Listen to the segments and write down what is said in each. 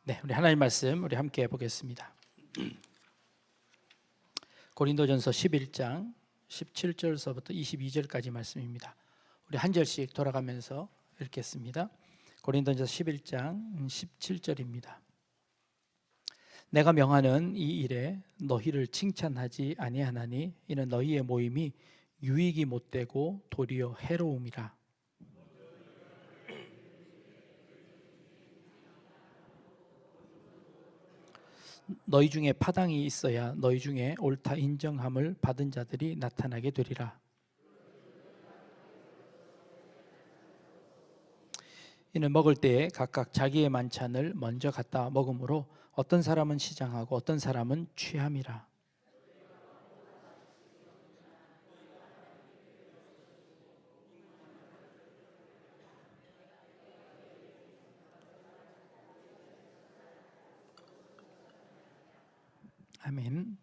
네, 우리 하나님 말씀 우리 함께 보겠습니다. 고린도전서 11장 17절서부터 22절까지 말씀입니다. 우리 한 절씩 돌아가면서 읽겠습니다. 고린도전서 11장 17절입니다. 내가 명하는 이 일에 너희를 칭찬하지 아니하나니 이는 너희의 모임이 유익이 못되고 도리어 해로움이라. 너희 중에 파당이 있어야 너희 중에 옳다 인정함을 받은 자들이 나타나게 되리라. 이는 먹을 때에 각각 자기의 만찬을 먼저 갖다 먹으므로 어떤 사람은 시장하고 어떤 사람은 취함이라. 아멘.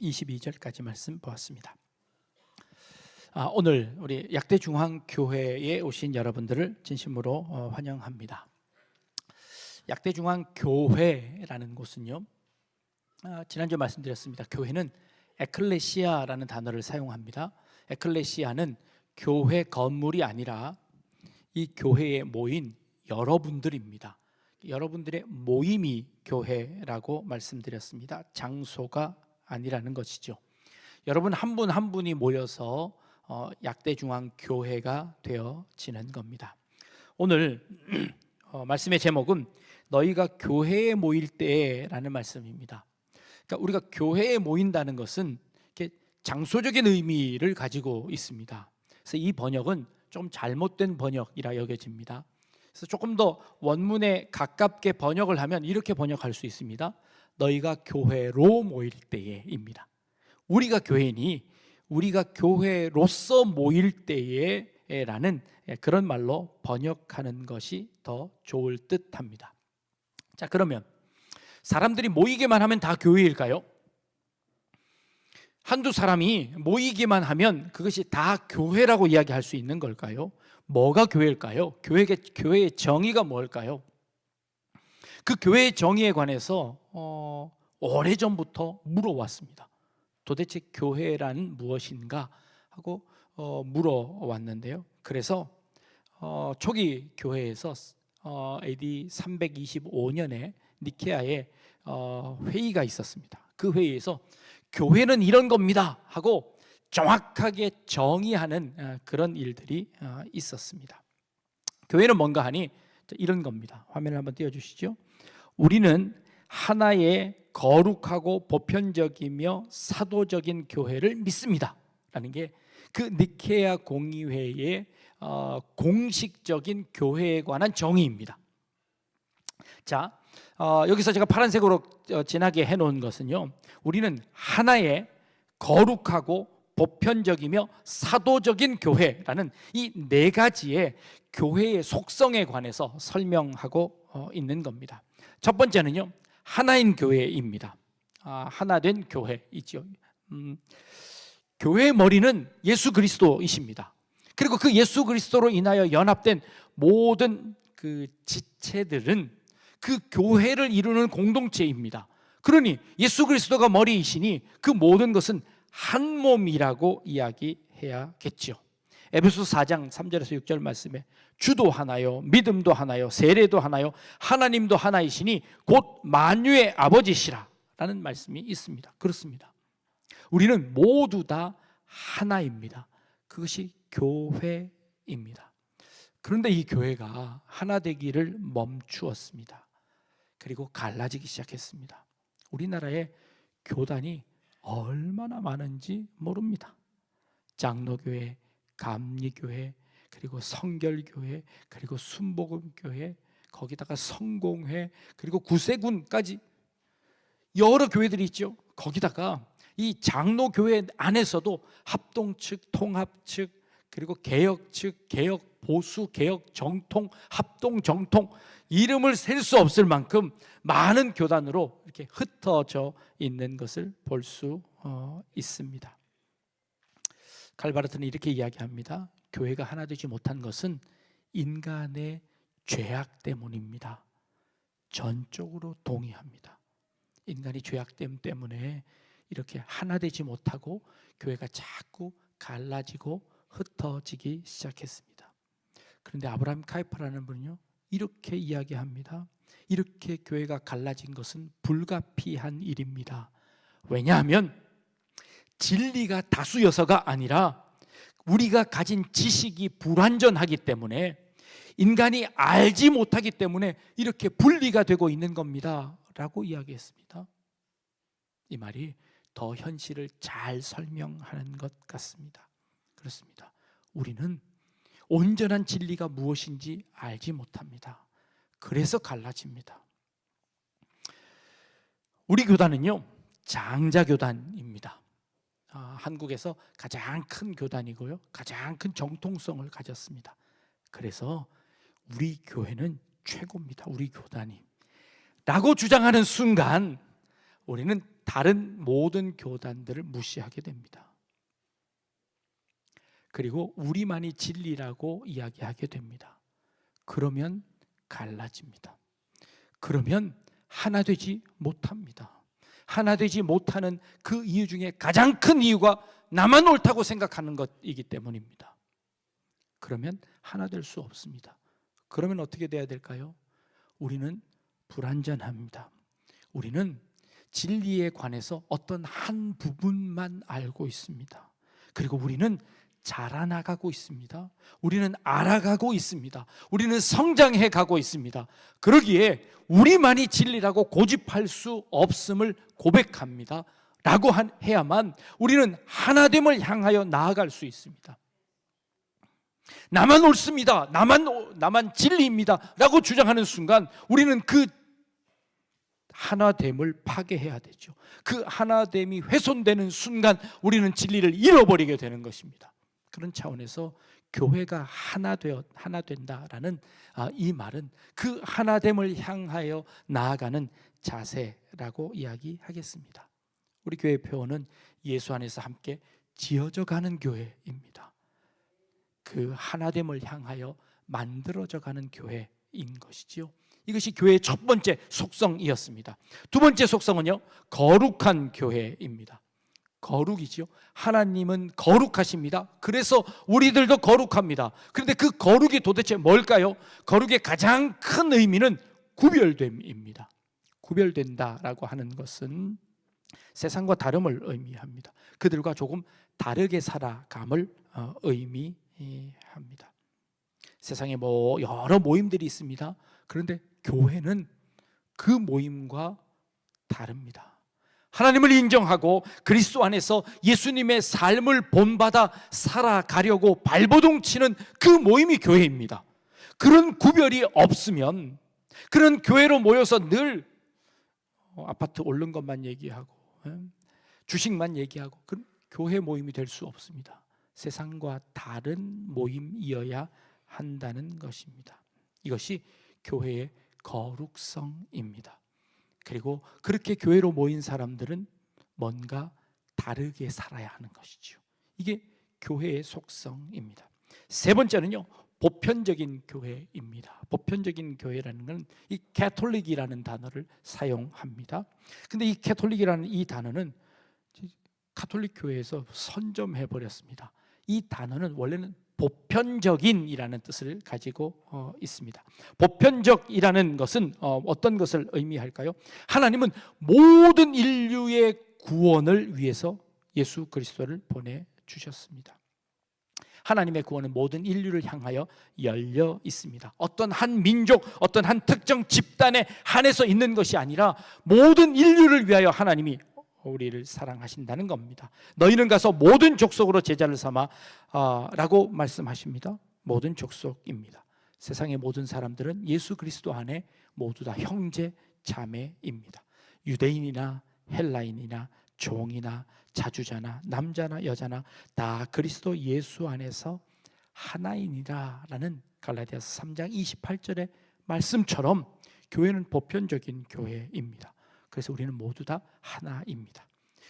22절까지 말씀 보았습니다. 오늘 우리 약대중앙교회에 오신 여러분들을 진심으로 환영합니다. 약대중앙교회라는 곳은요, 지난주에 말씀드렸습니다. 교회는 에클레시아라는 단어를 사용합니다. 에클레시아는 교회 건물이 아니라 이 교회에 모인 여러분들입니다. 여러분들의 모임이 교회라고 말씀드렸습니다. 장소가 아니라는 것이죠. 여러분 한 분 한 분이 모여서 약대중앙교회가 되어지는 겁니다. 오늘 말씀의 제목은 너희가 교회에 모일 때라는 말씀입니다. 그러니까 우리가 교회에 모인다는 것은 이렇게 장소적인 의미를 가지고 있습니다. 그래서 이 번역은 좀 잘못된 번역이라 여겨집니다. 그래서 조금 더 원문에 가깝게 번역을 하면 이렇게 번역할 수 있습니다. 너희가 교회로 모일 때에입니다. 우리가 교회니 우리가 교회로서 모일 때에라는 그런 말로 번역하는 것이 더 좋을 듯합니다. 자, 그러면 사람들이 모이기만 하면 다 교회일까요? 한두 사람이 모이기만 하면 그것이 다 교회라고 이야기할 수 있는 걸까요? 뭐가 교회일까요? 교회의 정의가 뭘까요? 그 교회의 정의에 관해서 오래전부터 물어왔습니다. 도대체 교회란 무엇인가 하고 물어왔는데요. 그래서 초기 교회에서 AD 325년에 니케아에 회의가 있었습니다. 그 회의에서 교회는 이런 겁니다 하고 정확하게 정의하는 그런 일들이 있었습니다. 교회는 뭔가 하니 이런 겁니다. 화면을 한번 띄워주시죠. 우리는 하나의 거룩하고 보편적이며 사도적인 교회를 믿습니다 라는 게 그 니케아 공의회의 공식적인 교회에 관한 정의입니다. 자, 여기서 제가 파란색으로 진하게 해놓은 것은요, 우리는 하나의 거룩하고 보편적이며 사도적인 교회라는 이 네 가지의 교회의 속성에 관해서 설명하고 있는 겁니다. 첫 번째는요, 하나인 교회입니다. 하나된 교회이죠. 교회의 머리는 예수 그리스도이십니다. 그리고 그 예수 그리스도로 인하여 연합된 모든 그 지체들은 그 교회를 이루는 공동체입니다. 그러니 예수 그리스도가 머리이시니 그 모든 것은 한 몸이라고 이야기해야겠죠. 에베소서 4장 3절에서 6절 말씀에 주도 하나요, 믿음도 하나요, 세례도 하나요, 하나님도 하나이시니 곧 만유의 아버지시라 라는 말씀이 있습니다. 그렇습니다. 우리는 모두 다 하나입니다. 그것이 교회입니다. 그런데 이 교회가 하나 되기를 멈추었습니다. 그리고 갈라지기 시작했습니다. 우리나라에 교단이 얼마나 많은지 모릅니다. 장로교회, 감리교회, 그리고 성결교회, 그리고 순복음교회, 거기다가 성공회, 그리고 구세군까지 여러 교회들이 있죠. 거기다가 이 장로교회 안에서도 합동 측, 통합 측, 그리고 개혁 측, 개혁 보수, 개혁 정통, 합동 정통, 이름을 셀 수 없을 만큼 많은 교단으로 이렇게 흩어져 있는 것을 볼 수 있습니다. 칼바르트는 이렇게 이야기합니다. 교회가 하나 되지 못한 것은 인간의 죄악 때문입니다. 전적으로 동의합니다. 인간이 죄악됨 때문에 이렇게 하나 되지 못하고 교회가 자꾸 갈라지고 흩어지기 시작했습니다. 그런데 아브라함 카이퍼라는 분은요, 이렇게 이야기합니다. 이렇게 교회가 갈라진 것은 불가피한 일입니다. 왜냐하면 진리가 다수여서가 아니라 우리가 가진 지식이 불완전하기 때문에, 인간이 알지 못하기 때문에 이렇게 분리가 되고 있는 겁니다 라고 이야기했습니다. 이 말이 더 현실을 잘 설명하는 것 같습니다. 그렇습니다. 우리는 온전한 진리가 무엇인지 알지 못합니다. 그래서 갈라집니다. 우리 교단은요, 장자교단입니다. 한국에서 가장 큰 교단이고요, 가장 큰 정통성을 가졌습니다. 그래서 우리 교회는 최고입니다, 우리 교단이 라고 주장하는 순간 우리는 다른 모든 교단들을 무시하게 됩니다. 그리고 우리만이 진리라고 이야기하게 됩니다. 그러면 갈라집니다. 그러면 하나 되지 못합니다. 하나 되지 못하는 그 이유 중에 가장 큰 이유가 나만 옳다고 생각하는 것이기 때문입니다. 그러면 하나 될 수 없습니다. 그러면 어떻게 돼야 될까요? 우리는 불완전합니다. 우리는 진리에 관해서 어떤 한 부분만 알고 있습니다. 그리고 우리는 자라나가고 있습니다. 우리는 알아가고 있습니다. 우리는 성장해 가고 있습니다. 그러기에 우리만이 진리라고 고집할 수 없음을 고백합니다 라고 해야만 우리는 하나됨을 향하여 나아갈 수 있습니다. 나만 옳습니다, 나만 진리입니다 라고 주장하는 순간 우리는 그 하나됨을 파괴해야 되죠. 그 하나됨이 훼손되는 순간 우리는 진리를 잃어버리게 되는 것입니다. 그런 차원에서 교회가 하나 된다라는 이 말은 그 하나됨을 향하여 나아가는 자세라고 이야기하겠습니다. 우리 교회 표어는 예수 안에서 함께 지어져 가는 교회입니다. 그 하나됨을 향하여 만들어져 가는 교회인 것이지요. 이것이 교회의 첫 번째 속성이었습니다. 두 번째 속성은요, 거룩한 교회입니다. 거룩이지요. 하나님은 거룩하십니다. 그래서 우리들도 거룩합니다. 그런데 그 거룩이 도대체 뭘까요? 거룩의 가장 큰 의미는 구별됨입니다. 구별된다라고 하는 것은 세상과 다름을 의미합니다. 그들과 조금 다르게 살아감을 의미합니다. 세상에 여러 모임들이 있습니다. 그런데 교회는 그 모임과 다릅니다. 하나님을 인정하고 그리스도 안에서 예수님의 삶을 본받아 살아가려고 발버둥 치는 그 모임이 교회입니다. 그런 구별이 없으면, 그런 교회로 모여서 늘 아파트 오른 것만 얘기하고 주식만 얘기하고, 그런 교회 모임이 될 수 없습니다. 세상과 다른 모임이어야 한다는 것입니다. 이것이 교회의 거룩성입니다. 그리고 그렇게 교회로 모인 사람들은 뭔가 다르게 살아야 하는 것이죠. 이게 교회의 속성입니다. 세 번째는요, 보편적인 교회입니다. 보편적인 교회라는 건 이 캐톨릭이라는 단어를 사용합니다. 근데 이 캐톨릭이라는 이 단어는 가톨릭 교회에서 선점해 버렸습니다. 이 단어는 원래는 보편적인이라는 뜻을 가지고 있습니다. 보편적이라는 것은 어떤 것을 의미할까요? 하나님은 모든 인류의 구원을 위해서 예수 그리스도를 보내주셨습니다. 하나님의 구원은 모든 인류를 향하여 열려 있습니다. 어떤 한 민족, 어떤 한 특정 집단에 한해서 있는 것이 아니라 모든 인류를 위하여 하나님이 우리를 사랑하신다는 겁니다. 너희는 가서 모든 족속으로 제자를 삼아 라고 말씀하십니다. 모든 족속입니다. 세상의 모든 사람들은 예수 그리스도 안에 모두 다 형제 자매입니다. 유대인이나 헬라인이나 종이나 자주자나 남자나 여자나 다 그리스도 예수 안에서 하나이니라 라는 갈라디아서 3장 28절의 말씀처럼 교회는 보편적인 교회입니다. 그래서 우리는 모두 다 하나입니다.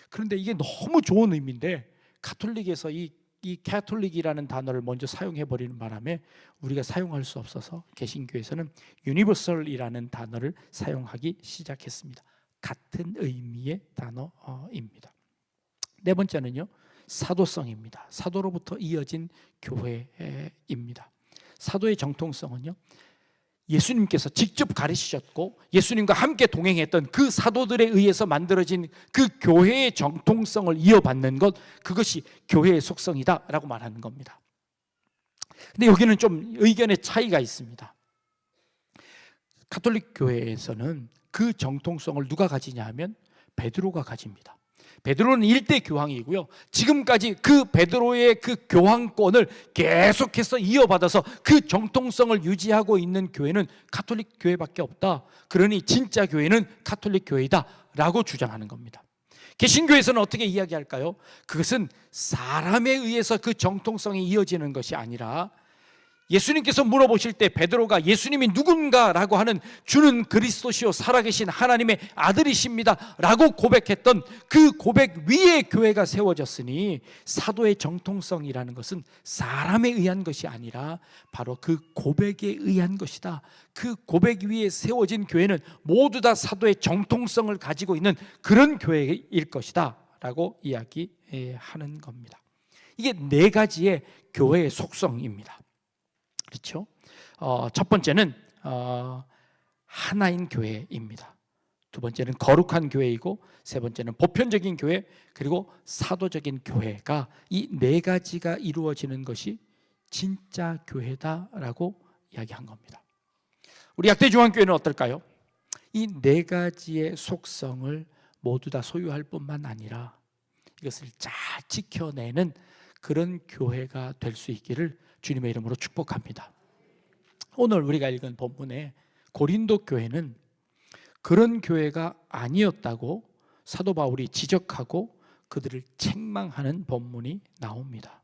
그런데 이게 너무 좋은 의미인데 가톨릭에서 이 이 캐톨릭이라는 단어를 먼저 사용해 버리는 바람에 우리가 사용할 수 없어서 개신교에서는 유니버설이라는 단어를 사용하기 시작했습니다. 같은 의미의 단어입니다. 네 번째는요, 사도성입니다. 사도로부터 이어진 교회입니다. 사도의 정통성은요, 예수님께서 직접 가르치셨고 예수님과 함께 동행했던 그 사도들에 의해서 만들어진 그 교회의 정통성을 이어받는 것, 그것이 교회의 속성이다라고 말하는 겁니다. 근데 여기는 좀 의견의 차이가 있습니다. 가톨릭 교회에서는 그 정통성을 누가 가지냐 하면 베드로가 가집니다. 베드로는 일대 교황이고요, 지금까지 그 베드로의 그 교황권을 계속해서 이어받아서 그 정통성을 유지하고 있는 교회는 가톨릭 교회밖에 없다. 그러니 진짜 교회는 가톨릭 교회이다 라고 주장하는 겁니다. 개신교에서는 어떻게 이야기할까요? 그것은 사람에 의해서 그 정통성이 이어지는 것이 아니라, 예수님께서 물어보실 때 베드로가 예수님이 누군가라고 하는 주는 그리스도시요 살아계신 하나님의 아들이십니다 라고 고백했던 그 고백 위에 교회가 세워졌으니, 사도의 정통성이라는 것은 사람에 의한 것이 아니라 바로 그 고백에 의한 것이다. 그 고백 위에 세워진 교회는 모두 다 사도의 정통성을 가지고 있는 그런 교회일 것이다 라고 이야기하는 겁니다. 이게 네 가지의 교회의 속성입니다. 그렇죠? 첫 번째는 하나인 교회입니다. 두 번째는 거룩한 교회이고, 세 번째는 보편적인 교회, 그리고 사도적인 교회가, 이 네 가지가 이루어지는 것이 진짜 교회다라고 이야기한 겁니다. 우리 약대중앙교회는 어떨까요? 이 네 가지의 속성을 모두 다 소유할 뿐만 아니라 이것을 잘 지켜내는 그런 교회가 될 수 있기를 주님의 이름으로 축복합니다. 오늘 우리가 읽은 본문에 고린도 교회는 그런 교회가 아니었다고 사도 바울이 지적하고 그들을 책망하는 본문이 나옵니다.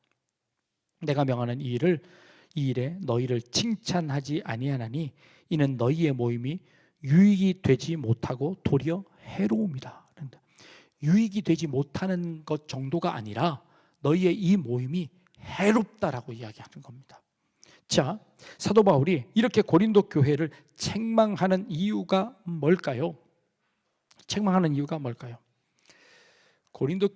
내가 명하는 이 일에 너희를 칭찬하지 아니하나니 이는 너희의 모임이 유익이 되지 못하고 도리어 해로움이다. 유익이 되지 못하는 것 정도가 아니라 너희의 이 모임이 해롭다라고 이야기하는 겁니다. 자, 사도 바울이 이렇게 고린도 교회를 책망하는 이유가 뭘까요? 책망하는 이유가 뭘까요? 고린도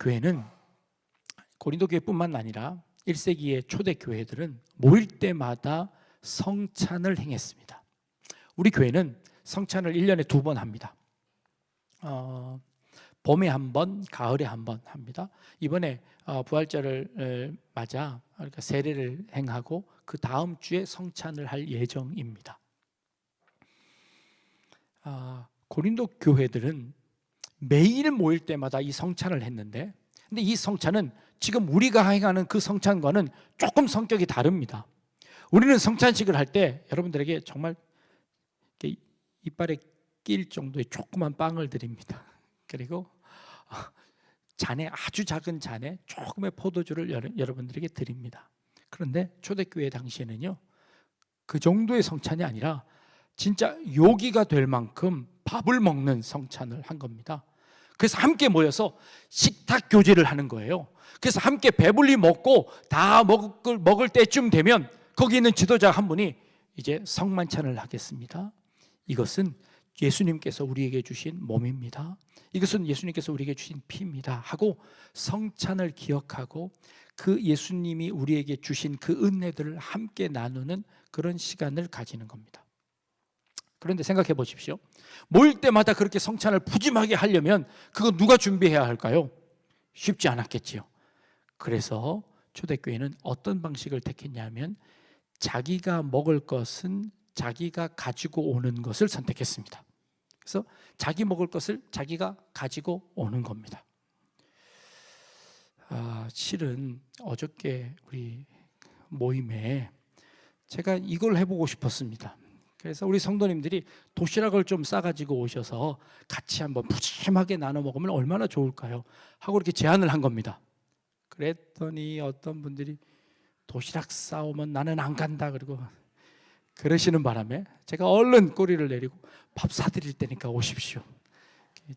교회뿐만 아니라 1세기의 초대 교회들은 모일 때마다 성찬을 행했습니다. 우리 교회는 성찬을 1년에 2번 합니다. 봄에 한 번, 가을에 한 번 합니다. 이번에 부활절을 맞아 그러니까 세례를 행하고 그 다음 주에 성찬을 할 예정입니다. 고린도 교회들은 매일 모일 때마다 이 성찬을 했는데, 근데 이 성찬은 지금 우리가 행하는 그 성찬과는 조금 성격이 다릅니다. 우리는 성찬식을 할 때 여러분들에게 정말 이빨에 낄 정도의 조그만 빵을 드립니다. 그리고 잔에, 아주 작은 잔에 조금의 포도주를 여러분들에게 드립니다. 그런데 초대교회 당시에는요, 그 정도의 성찬이 아니라 진짜 요기가 될 만큼 밥을 먹는 성찬을 한 겁니다. 그래서 함께 모여서 식탁 교제를 하는 거예요. 그래서 함께 배불리 먹고 다 먹을 때쯤 되면 거기 있는 지도자 한 분이 이제 성만찬을 하겠습니다. 이것은 예수님께서 우리에게 주신 몸입니다. 이것은 예수님께서 우리에게 주신 피입니다 하고 성찬을 기억하고 그 예수님이 우리에게 주신 그 은혜들을 함께 나누는 그런 시간을 가지는 겁니다. 그런데 생각해 보십시오. 모일 때마다 그렇게 성찬을 푸짐하게 하려면 그거 누가 준비해야 할까요? 쉽지 않았겠지요. 그래서 초대교회는 어떤 방식을 택했냐면 자기가 먹을 것은 자기가 가지고 오는 것을 선택했습니다. 그래서 자기 먹을 것을 자기가 가지고 오는 겁니다. 실은 어저께 우리 모임에 제가 이걸 해보고 싶었습니다. 그래서 우리 성도님들이 도시락을 좀 싸가지고 오셔서 같이 한번 푸짐하게 나눠 먹으면 얼마나 좋을까요? 하고 이렇게 제안을 한 겁니다. 그랬더니 어떤 분들이 도시락 싸오면 나는 안 간다 그러고 그러시는 바람에 제가 얼른 꼬리를 내리고 밥 사드릴 테니까 오십시오.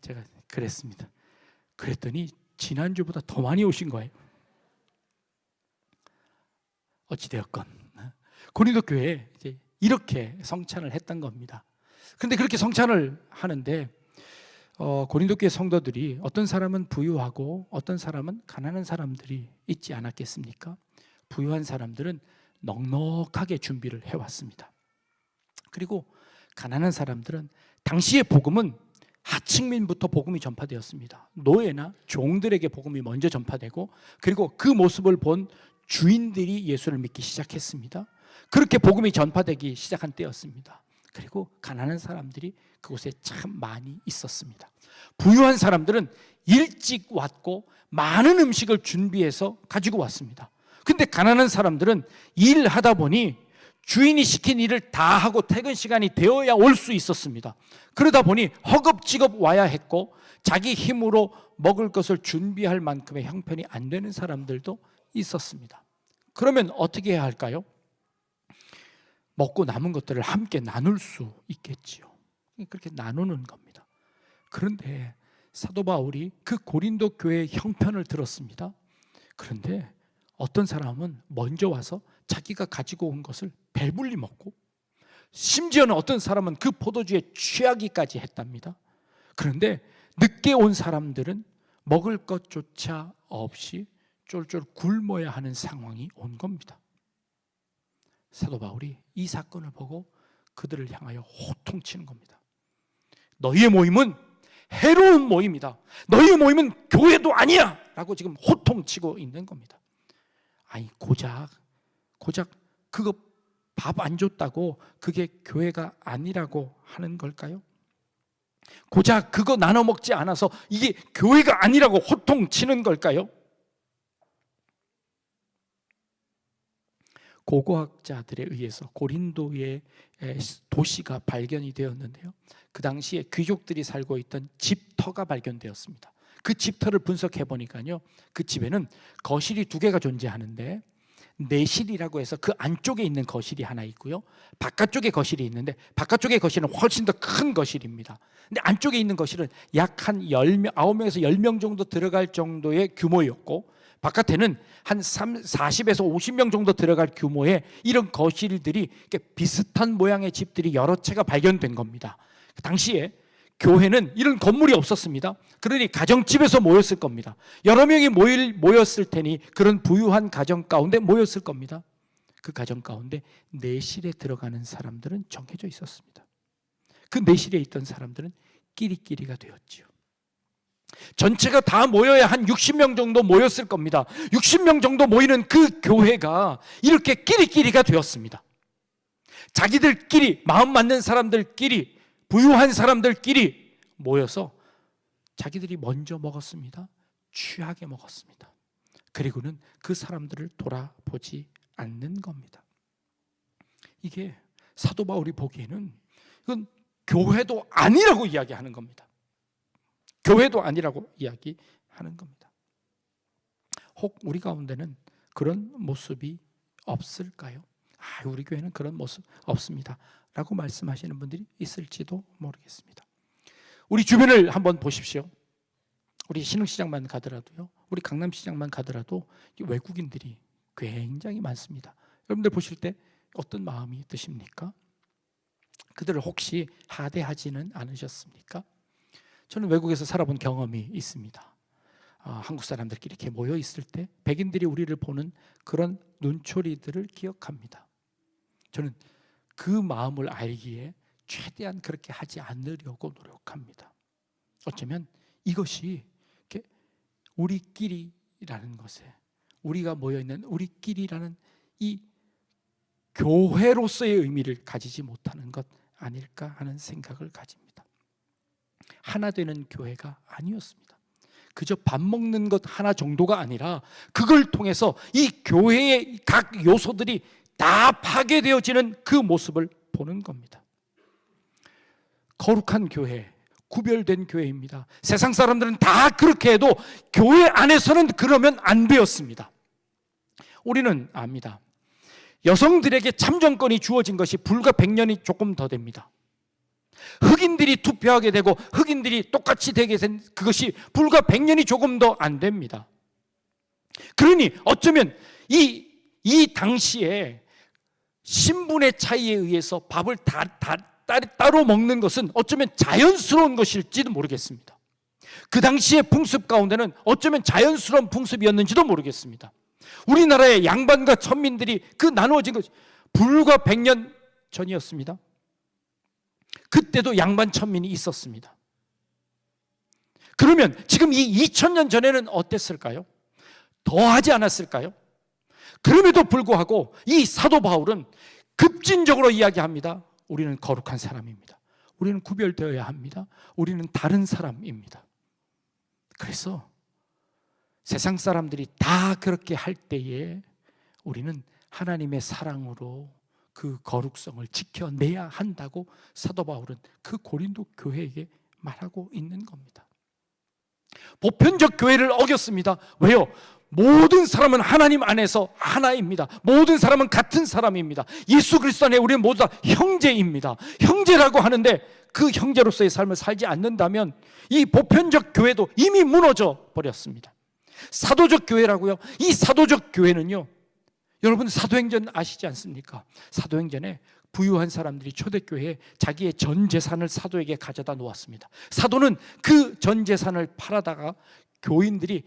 제가 그랬습니다. 그랬더니 지난주보다 더 많이 오신 거예요. 어찌되었건 고린도 교회에 이제 이렇게 성찬을 했던 겁니다. 그런데 그렇게 성찬을 하는데 고린도 교회 성도들이 어떤 사람은 부유하고 어떤 사람은 가난한 사람들이 있지 않았겠습니까? 부유한 사람들은 넉넉하게 준비를 해왔습니다. 그리고 가난한 사람들은 당시의 복음은 하층민부터 복음이 전파되었습니다. 노예나 종들에게 복음이 먼저 전파되고 그리고 그 모습을 본 주인들이 예수를 믿기 시작했습니다. 그렇게 복음이 전파되기 시작한 때였습니다. 그리고 가난한 사람들이 그곳에 참 많이 있었습니다. 부유한 사람들은 일찍 왔고 많은 음식을 준비해서 가지고 왔습니다. 근데 가난한 사람들은 일하다 보니 주인이 시킨 일을 다 하고 퇴근 시간이 되어야 올 수 있었습니다. 그러다 보니 허겁지겁 와야 했고 자기 힘으로 먹을 것을 준비할 만큼의 형편이 안 되는 사람들도 있었습니다. 그러면 어떻게 해야 할까요? 먹고 남은 것들을 함께 나눌 수 있겠지요. 그렇게 나누는 겁니다. 그런데 사도 바울이 그 고린도 교회의 형편을 들었습니다. 그런데 어떤 사람은 먼저 와서 자기가 가지고 온 것을 배불리 먹고 심지어는 어떤 사람은 그 포도주에 취하기까지 했답니다. 그런데 늦게 온 사람들은 먹을 것조차 없이 쫄쫄 굶어야 하는 상황이 온 겁니다. 사도 바울이 이 사건을 보고 그들을 향하여 호통치는 겁니다. 너희의 모임은 해로운 모임이다. 너희의 모임은 교회도 아니야 라고 지금 호통치고 있는 겁니다. 아니 고작 그거 밥 안 줬다고 그게 교회가 아니라고 하는 걸까요? 고작 그거 나눠 먹지 않아서 이게 교회가 아니라고 호통치는 걸까요? 고고학자들에 의해서 고린도의 도시가 발견이 되었는데요. 그 당시에 귀족들이 살고 있던 집터가 발견되었습니다. 그 집터를 분석해 보니까요, 그 집에는 거실이 2개가 존재하는데 내실이라고 해서 그 안쪽에 있는 거실이 하나 있고요, 바깥쪽에 거실이 있는데 바깥쪽의 거실은 훨씬 더 큰 거실입니다. 근데 안쪽에 있는 거실은 약 한 10명, 9명에서 10명 정도 들어갈 정도의 규모였고 바깥에는 한 40에서 50명 정도 들어갈 규모의 이런 거실들이 비슷한 모양의 집들이 여러 채가 발견된 겁니다. 당시에 교회는 이런 건물이 없었습니다. 그러니 가정집에서 모였을 겁니다. 여러 명이 모였을 테니 그런 부유한 가정 가운데 모였을 겁니다. 그 가정 가운데 내실에 들어가는 사람들은 정해져 있었습니다. 그 내실에 있던 사람들은 끼리끼리가 되었지요. 전체가 다 모여야 한 60명 정도 모였을 겁니다. 60명 정도 모이는 그 교회가 이렇게 끼리끼리가 되었습니다. 자기들끼리, 마음 맞는 사람들끼리, 부유한 사람들끼리 모여서 자기들이 먼저 먹었습니다. 취하게 먹었습니다. 그리고는 그 사람들을 돌아보지 않는 겁니다. 이게 사도 바울이 보기에는 이건 교회도 아니라고 이야기하는 겁니다. 교회도 아니라고 이야기하는 겁니다. 혹 우리 가운데는 그런 모습이 없을까요? 우리 교회는 그런 모습 없습니다 라고 말씀하시는 분들이 있을지도 모르겠습니다. 우리 주변을 한번 보십시오. 우리 신흥시장만 가더라도요, 우리 강남시장만 가더라도 외국인들이 굉장히 많습니다. 여러분들 보실 때 어떤 마음이 드십니까? 그들을 혹시 하대하지는 않으셨습니까? 저는 외국에서 살아본 경험이 있습니다. 한국 사람들끼리 이렇게 모여 있을 때 백인들이 우리를 보는 그런 눈초리들을 기억합니다. 저는 그 마음을 알기에 최대한 그렇게 하지 않으려고 노력합니다. 어쩌면 이것이 이렇게 우리끼리라는 것에, 우리가 모여 있는 우리끼리라는 이 교회로서의 의미를 가지지 못하는 것 아닐까 하는 생각을 가집니다. 하나 되는 교회가 아니었습니다. 그저 밥 먹는 것 하나 정도가 아니라 그걸 통해서 이 교회의 각 요소들이 다 파괴되어지는 그 모습을 보는 겁니다. 거룩한 교회, 구별된 교회입니다. 세상 사람들은 다 그렇게 해도 교회 안에서는 그러면 안 되었습니다. 우리는 압니다. 여성들에게 참정권이 주어진 것이 불과 100년이 조금 더 됩니다. 흑인들이 투표하게 되고 흑인들이 똑같이 되게 된 그것이 불과 100년이 조금 더 안 됩니다. 그러니 어쩌면 이 이 당시에 신분의 차이에 의해서 밥을 따로 먹는 것은 어쩌면 자연스러운 것일지도 모르겠습니다. 그 당시의 풍습 가운데는 어쩌면 자연스러운 풍습이었는지도 모르겠습니다. 우리나라의 양반과 천민들이 그 나누어진 것이 불과 100년 전이었습니다. 그때도 양반 천민이 있었습니다. 그러면 지금 이 2000년 전에는 어땠을까요? 더하지 않았을까요? 그럼에도 불구하고 이 사도 바울은 급진적으로 이야기합니다. 우리는 거룩한 사람입니다. 우리는 구별되어야 합니다. 우리는 다른 사람입니다. 그래서 세상 사람들이 다 그렇게 할 때에 우리는 하나님의 사랑으로 그 거룩성을 지켜내야 한다고 사도 바울은 그 고린도 교회에게 말하고 있는 겁니다. 보편적 교회를 어겼습니다. 왜요? 모든 사람은 하나님 안에서 하나입니다. 모든 사람은 같은 사람입니다. 예수 그리스도 안에 우리는 모두 다 형제입니다. 형제라고 하는데 그 형제로서의 삶을 살지 않는다면 이 보편적 교회도 이미 무너져 버렸습니다. 사도적 교회라고요? 이 사도적 교회는요, 여러분 사도행전 아시지 않습니까? 사도행전에 부유한 사람들이 초대교회에 자기의 전 재산을 사도에게 가져다 놓았습니다. 사도는 그 전 재산을 팔아다가 교인들이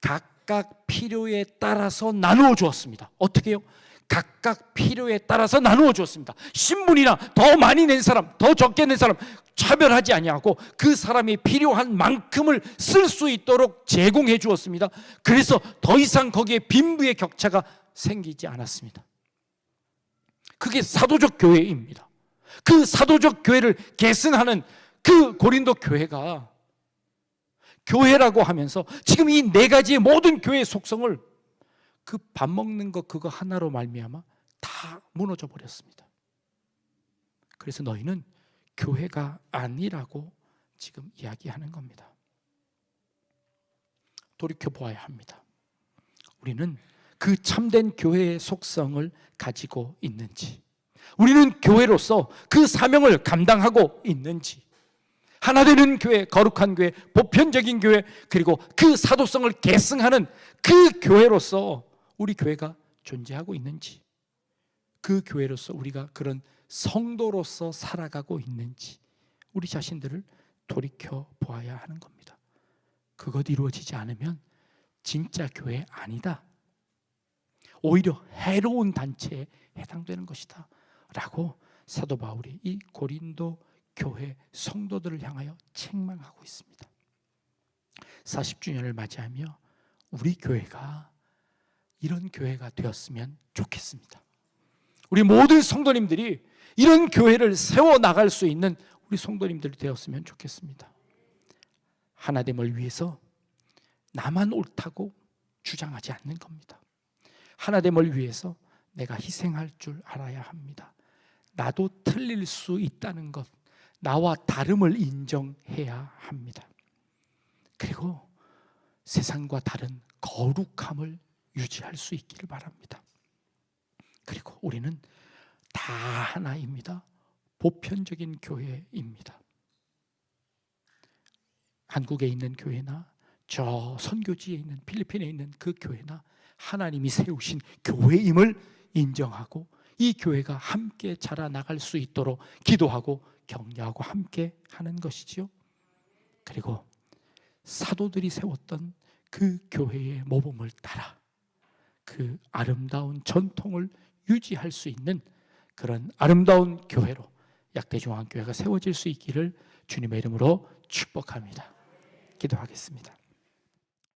각각 필요에 따라서 나누어 주었습니다. 어떻게 해요? 각각 필요에 따라서 나누어 주었습니다. 신분이나 더 많이 낸 사람, 더 적게 낸 사람 차별하지 아니하고 그 사람이 필요한 만큼을 쓸 수 있도록 제공해 주었습니다. 그래서 더 이상 거기에 빈부의 격차가 생기지 않았습니다. 그게 사도적 교회입니다. 그 사도적 교회를 계승하는 그 고린도 교회가 교회라고 하면서 지금 이 네 가지의 모든 교회의 속성을 그 밥 먹는 거 그거 하나로 말미암아 다 무너져 버렸습니다. 그래서 너희는 교회가 아니라고 지금 이야기하는 겁니다. 돌이켜 보아야 합니다. 우리는 그 참된 교회의 속성을 가지고 있는지, 우리는 교회로서 그 사명을 감당하고 있는지, 하나 되는 교회, 거룩한 교회, 보편적인 교회, 그리고 그 사도성을 계승하는 그 교회로서 우리 교회가 존재하고 있는지, 그 교회로서 우리가 그런 성도로서 살아가고 있는지 우리 자신들을 돌이켜 보아야 하는 겁니다. 그것 이루어지지 않으면 진짜 교회 아니다, 오히려 해로운 단체에 해당되는 것이다 라고 사도 바울이 이 고린도 교회 성도들을 향하여 책망하고 있습니다. 40주년을 맞이하며 우리 교회가 이런 교회가 되었으면 좋겠습니다. 우리 모든 성도님들이 이런 교회를 세워나갈 수 있는 우리 성도님들이 되었으면 좋겠습니다. 하나됨을 위해서 나만 옳다고 주장하지 않는 겁니다. 하나됨을 위해서 내가 희생할 줄 알아야 합니다. 나도 틀릴 수 있다는 것, 나와 다름을 인정해야 합니다. 그리고 세상과 다른 거룩함을 유지할 수 있기를 바랍니다. 그리고 우리는 다 하나입니다. 보편적인 교회입니다. 한국에 있는 교회나 저 선교지에 있는 필리핀에 있는 그 교회나 하나님이 세우신 교회임을 인정하고 이 교회가 함께 자라나갈 수 있도록 기도하고 격려하고 함께 하는 것이지요. 그리고 사도들이 세웠던 그 교회의 모범을 따라 그 아름다운 전통을 유지할 수 있는 그런 아름다운 교회로 약대중앙교회가 세워질 수 있기를 주님의 이름으로 축복합니다. 기도하겠습니다.